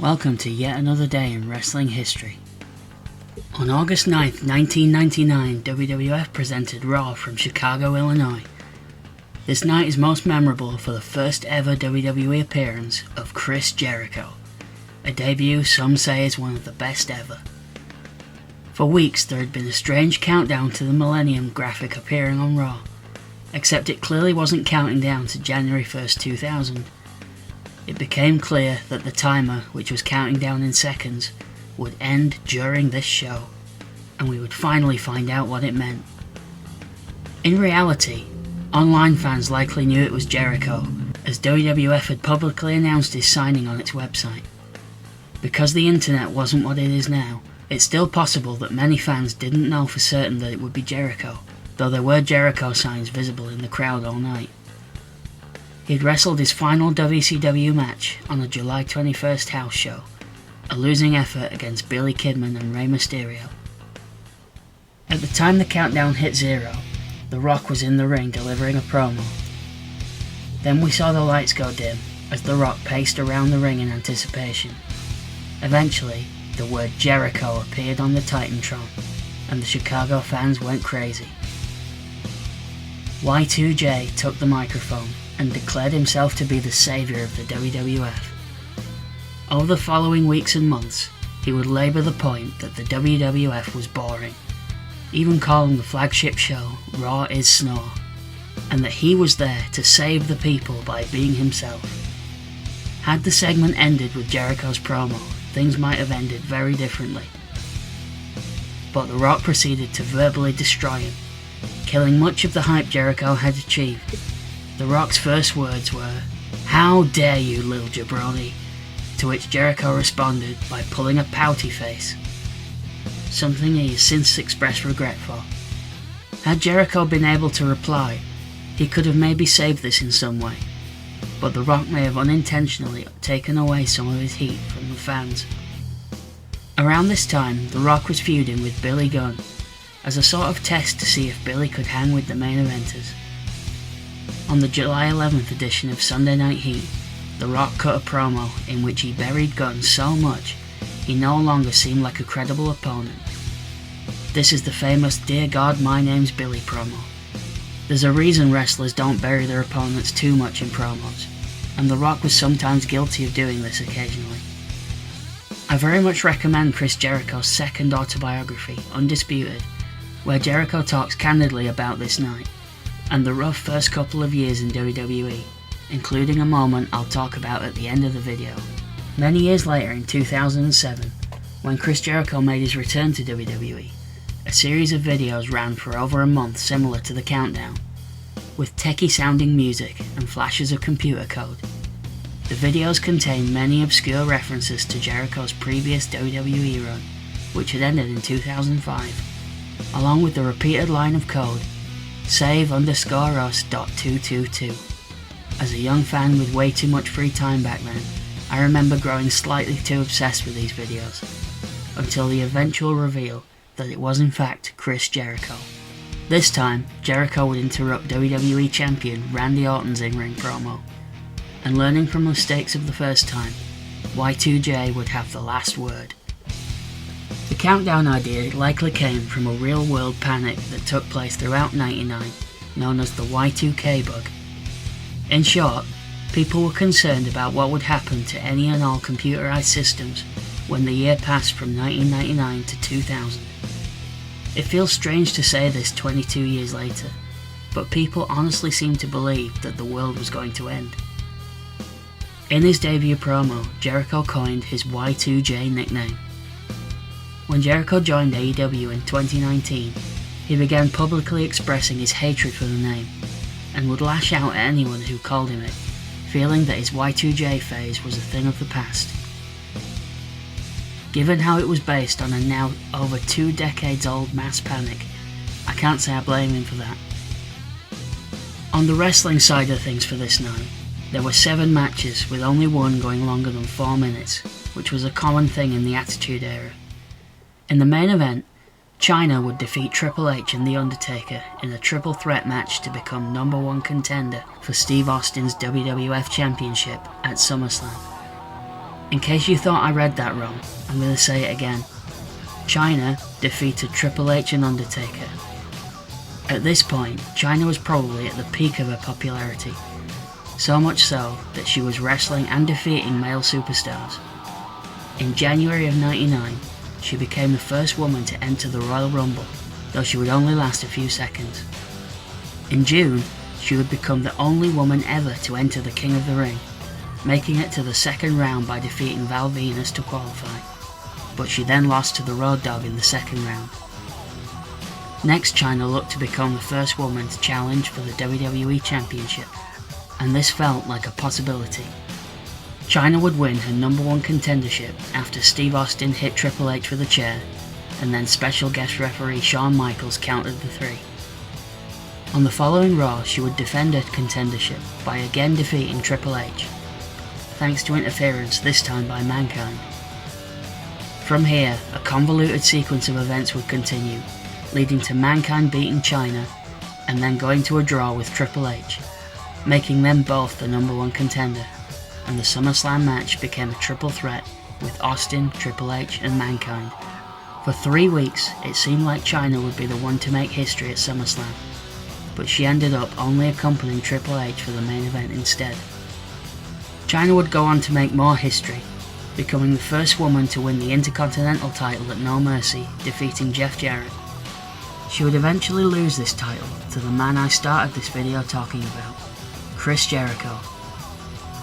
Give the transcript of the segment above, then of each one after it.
Welcome to yet another day in wrestling history. On August 9th, 1999, WWF presented Raw from Chicago, Illinois. This night is most memorable for the first ever WWE appearance of Chris Jericho, a debut some say is one of the best ever. For weeks there had been a strange countdown to the Millennium graphic appearing on Raw, except it clearly wasn't counting down to January 1st, 2000. It became clear that the timer, which was counting down in seconds, would end during this show, and we would finally find out what it meant. In reality, online fans likely knew it was Jericho, as WWF had publicly announced his signing on its website. Because the internet wasn't what it is now, it's still possible that many fans didn't know for certain that it would be Jericho, though there were Jericho signs visible in the crowd all night. He'd wrestled his final WCW match on a July 21st house show, a losing effort against Billy Kidman and Rey Mysterio. At the time the countdown hit zero, The Rock was in the ring delivering a promo. Then we saw the lights go dim as The Rock paced around the ring in anticipation. Eventually, the word Jericho appeared on the Titantron, and the Chicago fans went crazy. Y2J took the microphone and declared himself to be the saviour of the WWF. Over the following weeks and months, he would labour the point that the WWF was boring, even calling the flagship show Raw is Snore, and that he was there to save the people by being himself. Had the segment ended with Jericho's promo, things might have ended very differently. But The Rock proceeded to verbally destroy him, killing much of the hype Jericho had achieved. The Rock's first words were, "How dare you, little jabroni?" To which Jericho responded by pulling a pouty face, something he has since expressed regret for. Had Jericho been able to reply, he could have maybe saved this in some way, but The Rock may have unintentionally taken away some of his heat from the fans. Around this time, The Rock was feuding with Billy Gunn, as a sort of test to see if Billy could hang with the main eventers. On the July 11th edition of Sunday Night Heat, The Rock cut a promo in which he buried Gunn so much he no longer seemed like a credible opponent. This is the famous "Dear God, my name's Billy" promo. There's a reason wrestlers don't bury their opponents too much in promos, and The Rock was sometimes guilty of doing this occasionally. I very much recommend Chris Jericho's second autobiography, Undisputed, where Jericho talks candidly about this night, and the rough first couple of years in WWE, including a moment I'll talk about at the end of the video. Many years later in 2007, when Chris Jericho made his return to WWE, a series of videos ran for over a month similar to the countdown, with techie sounding music and flashes of computer code. The videos contained many obscure references to Jericho's previous WWE run, which had ended in 2005, along with the repeated line of code, save_us.222. As a young fan with way too much free time back then, I remember growing slightly too obsessed with these videos, until the eventual reveal that it was in fact Chris Jericho. This time, Jericho would interrupt WWE Champion Randy Orton's in-ring promo, and learning from mistakes of the first time, Y2J would have the last word. The countdown idea likely came from a real-world panic that took place throughout '99, known as the Y2K bug. In short, people were concerned about what would happen to any and all computerized systems when the year passed from 1999 to 2000. It feels strange to say this 22 years later, but people honestly seem to believe that the world was going to end. In his debut promo, Jericho coined his Y2J nickname. When Jericho joined AEW in 2019, he began publicly expressing his hatred for the name, and would lash out at anyone who called him it, feeling that his Y2J phase was a thing of the past. Given how it was based on a now over 2 decades old mass panic, I can't say I blame him for that. On the wrestling side of things for this night, there were 7 matches with only one going longer than 4 minutes, which was a common thing in the Attitude Era. In the main event, Chyna would defeat Triple H and The Undertaker in a triple threat match to become #1 contender for Steve Austin's WWF Championship at Summerslam. In case you thought I read that wrong, I'm going to say it again. Chyna defeated Triple H and Undertaker. At this point, Chyna was probably at the peak of her popularity, so much so that she was wrestling and defeating male superstars. In January of '99, she became the first woman to enter the Royal Rumble, though she would only last a few seconds. In June, she would become the only woman ever to enter the King of the Ring, making it to the second round by defeating Val Venis to qualify, but she then lost to the Road Dogg in the second round. Next, Chyna looked to become the first woman to challenge for the WWE Championship, and this felt like a possibility. Chyna would win her #1 contendership after Steve Austin hit Triple H with a chair, and then special guest referee Shawn Michaels countered the three. On the following Raw, she would defend her contendership by again defeating Triple H, thanks to interference this time by Mankind. From here, a convoluted sequence of events would continue, leading to Mankind beating Chyna, and then going to a draw with Triple H, making them both the #1 contender, and the Summerslam match became a triple threat with Austin, Triple H and Mankind. For 3 weeks, it seemed like Chyna would be the one to make history at SummerSlam, but she ended up only accompanying Triple H for the main event instead. Chyna would go on to make more history, becoming the first woman to win the Intercontinental title at No Mercy, defeating Jeff Jarrett. She would eventually lose this title to the man I started this video talking about, Chris Jericho.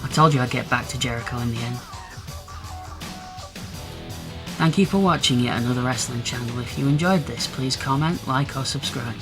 I told you I'd get back to Jericho in the end. Thank you for watching yet another wrestling channel. If you enjoyed this, please comment, like or subscribe.